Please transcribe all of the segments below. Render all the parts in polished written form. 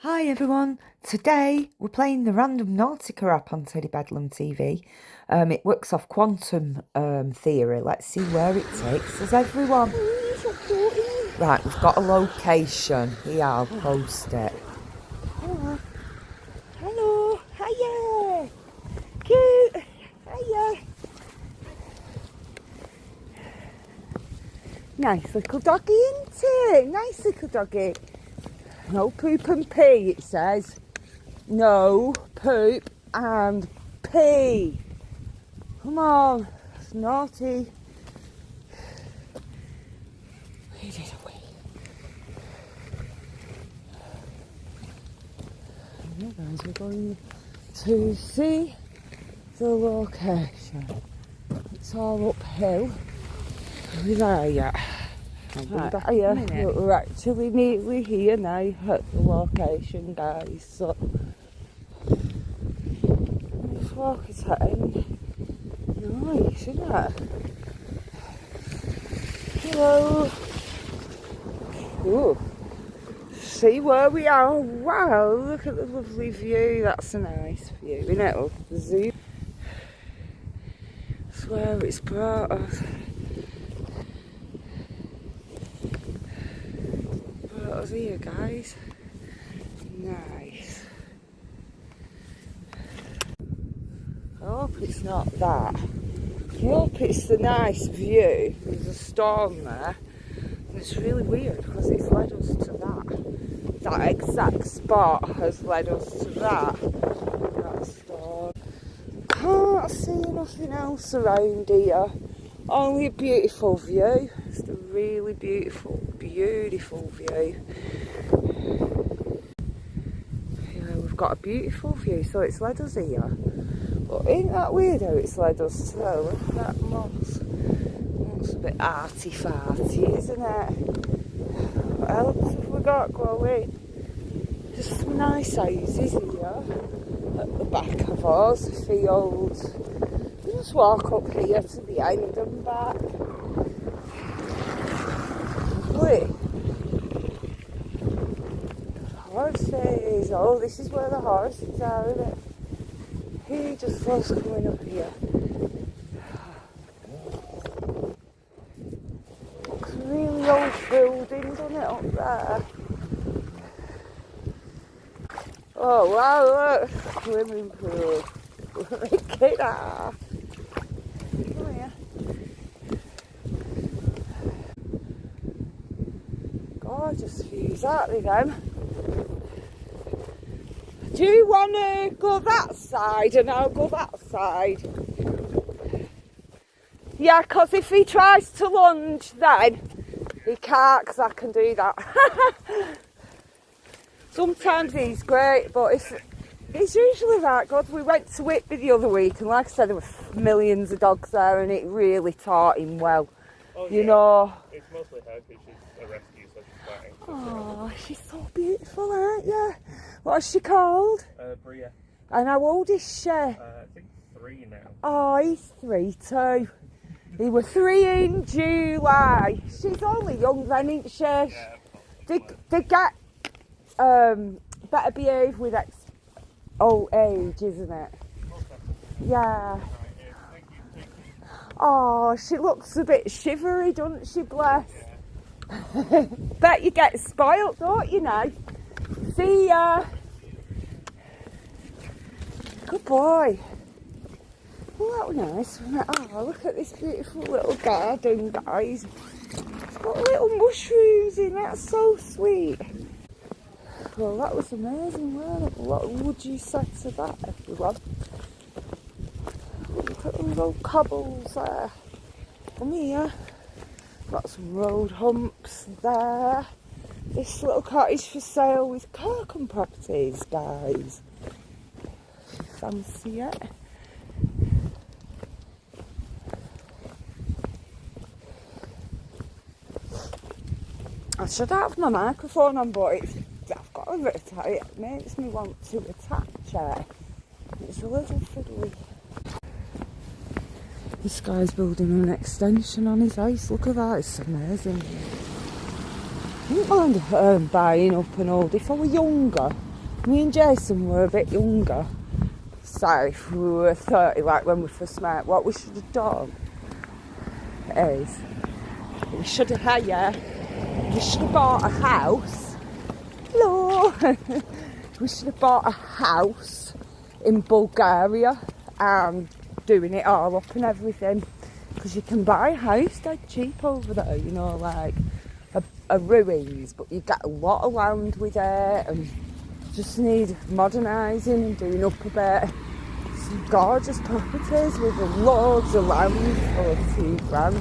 Hi everyone, today we're playing the Randanautica app on Teddy Bedlam TV. It works off quantum theory. Let's see where it takes us, everyone. Right, we've got a location. Here, I'll post it. Hello, hiya, cute, hiya. Nice little doggy, isn't it? Nice little doggy. No poop and pee, it says. No poop and pee. Come on, it's naughty. Where did it wee? Yeah, guys, we're going to see the location. It's all uphill. Are we there yet? We're actually nearly here now at the location, guys. So, this walk is hitting. Nice, isn't it? Hello. Ooh. See where we are. Wow, look at the lovely view. That's a nice view, isn't it? Of the zoo. That's where it's brought us. Here, guys. Nice. I hope it's not that. I hope it's the nice view. There's a storm there. And it's really weird because it's led us to that. That exact spot has led us to that storm. Can't see nothing else around here. Only a beautiful view. Just a really beautiful view. Yeah, we've got a beautiful view, so it's led us here. But ain't that weird how it's led us to? Look at that moss. It's a bit arty-farty, isn't it? What else have we got going? Just some nice houses here at the back of us, fields. We just walk up here to the end and back. Lovely. Horses. Oh, this is where the horses are, isn't it? He just loves coming up here. Looks a really old building, doesn't it, up there? Oh, wow, look. Swimming pool. Look at that. Oh, yeah. Gorgeous views, aren't they, them? Do you want to go that side and I'll go that side? Yeah, because if he tries to lunge then, he can't, because I can do that. Sometimes he's great, but it's usually that good. We went to Whitby the other week, and like I said, there were millions of dogs there, and it really taught him well. Oh, you know. It's mostly her because she's a rescue, so she's quite anxious. Oh, she's so beautiful, aren't you? What's she called? Bria. And how old is she? I think 3 now. Oh, he's 3 too. He was 3 in July. She's only young then, isn't she? Yeah, they get better behave with old age, isn't it? Yeah. Oh, she looks a bit shivery, doesn't she, bless? Yeah. Bet you get spoilt, don't you now? See ya. Good boy. Oh, that was nice, wasn't it? Oh, look at this beautiful little garden, guys. It's got little mushrooms in, that's so sweet. Well, that was amazing, wasn't it? What would you say to that, everyone? Look at those old cobbles there. Come here. Got some road humps there. This little cottage for sale with Kirkham properties, guys. If you fancy it. I should have my microphone on, but I've got a bit of time. It makes me want to attach it. It's a little fiddly. This guy's building an extension on his house. Look at that, it's amazing. I wouldn't mind buying up an old, if I were younger, Me and Jason were a bit younger. So if we were 30, like when we first met, what we should have done is we should have bought a house. Hello. We should have bought a house in Bulgaria and doing it all up and everything. Because you can buy a house dead cheap over there, you know, like a ruins, but you get a lot of land with it and just need modernising and doing up a bit. Some gorgeous properties with loads of land for a few grand.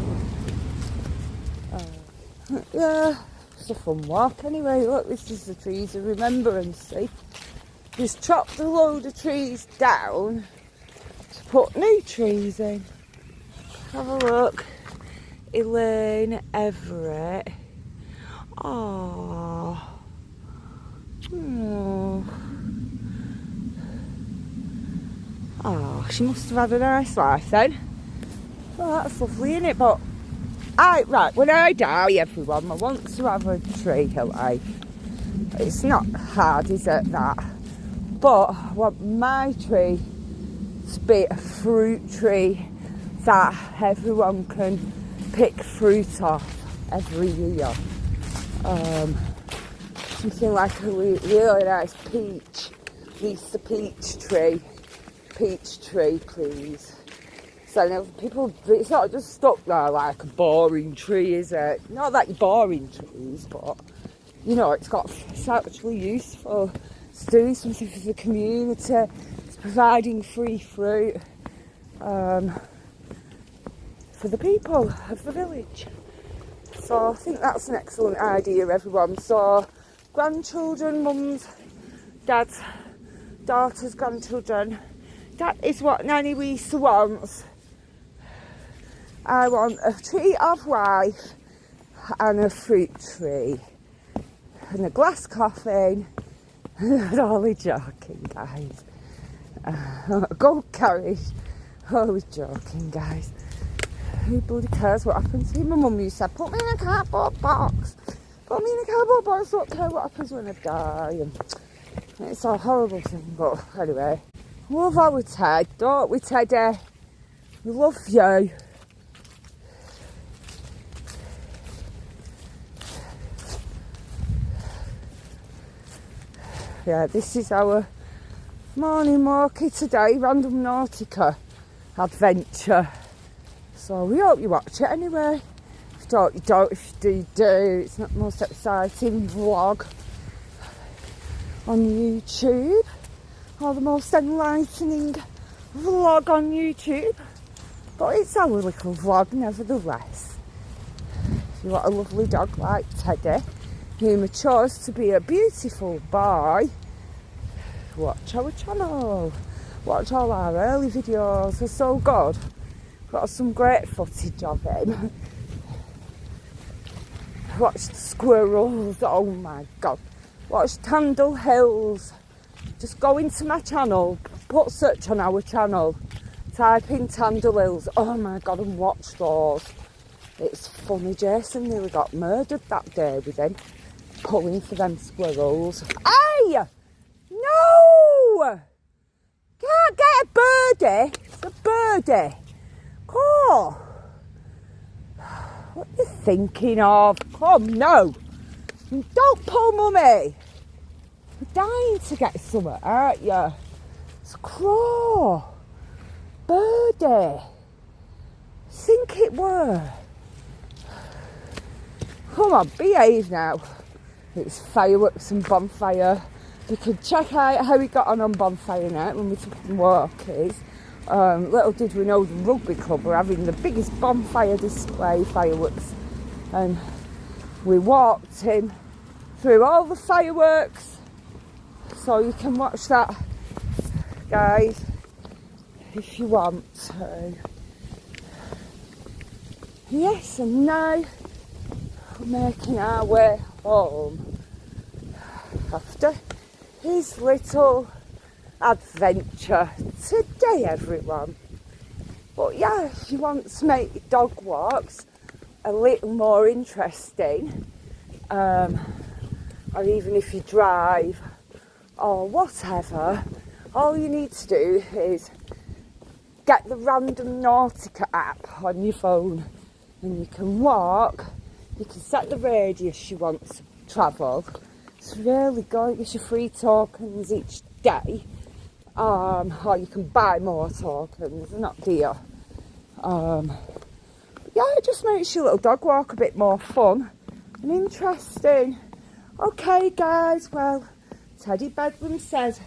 Yeah, it's a fun walk anyway. Look, this is the trees of remembrance, see? Just chopped a load of trees down to put new trees in. Have a look. Elaine Everett. Oh. Oh, she must have had a nice life then. Oh, that's lovely, isn't it? But right, when I die, everyone, I want to have a tree life. It's not hard, is it, that? But I want my tree to be a fruit tree that everyone can pick fruit off every year. Something like a really nice peach, Lisa peach tree, please. So now people, it's not just stuck there like a boring tree, is it? Not that boring trees, but you know, it's actually useful. It's doing something for the community. It's providing free fruit for the people of the village. So I think that's an excellent idea, everyone. So grandchildren, mums, dads, daughters, grandchildren. That is what Nanny Lisa wants. I want a tree of life and a fruit tree and a glass coffin. I'm only joking, guys. A gold carriage. Always joking, guys. Who bloody cares what happens to me? My mum used to say, put me in a cardboard box. Put me in a cardboard box. I don't care what happens when I die. And it's a horrible thing, but anyway. Love our Ted, don't we, Teddy? We love you. Yeah, this is our morning walkie today, Randanautica adventure. So we hope you watch it anyway. If you don't, you don't. If you do. It's not the most exciting vlog on YouTube, or the most enlightening vlog on YouTube, but it's our little vlog nevertheless. If you want a lovely dog like Teddy, who matures to be a beautiful boy, watch our channel. Watch all our early videos, they're so good. Got some great footage of him. Watch the squirrels, oh my god. Watch Tandle Hills. Just go into my channel, put search on our channel, type in Tandle Hills, oh my god, and watch those. It's funny, Jason nearly got murdered that day with him, pulling for them squirrels. Hey! No! Can't get a birdie, it's a birdie. Come! What are you thinking of? Come, no! Don't pull, mummy! You're dying to get something, aren't you? It's a crow. Birdie. Think it were. Come on, behave now. It's fireworks and bonfire. You can check out how we got on bonfire night when we took some walkies. Little did we know the rugby club were having the biggest bonfire display, fireworks. And we walked in through all the fireworks. So you can watch that, guys, if you want to. Yes, and now we're making our way home after his little adventure today, everyone. But yeah, if you want to make your dog walks a little more interesting, or even if you drive, or whatever, all you need to do is get the Randanautica app on your phone, and you can walk, you can set the radius you want to travel. It's really good. It gives you free tokens each day, or you can buy more tokens. They're not dear. Yeah, it just makes your little dog walk a bit more fun and interesting. Okay guys, well, Teddy Bedlam says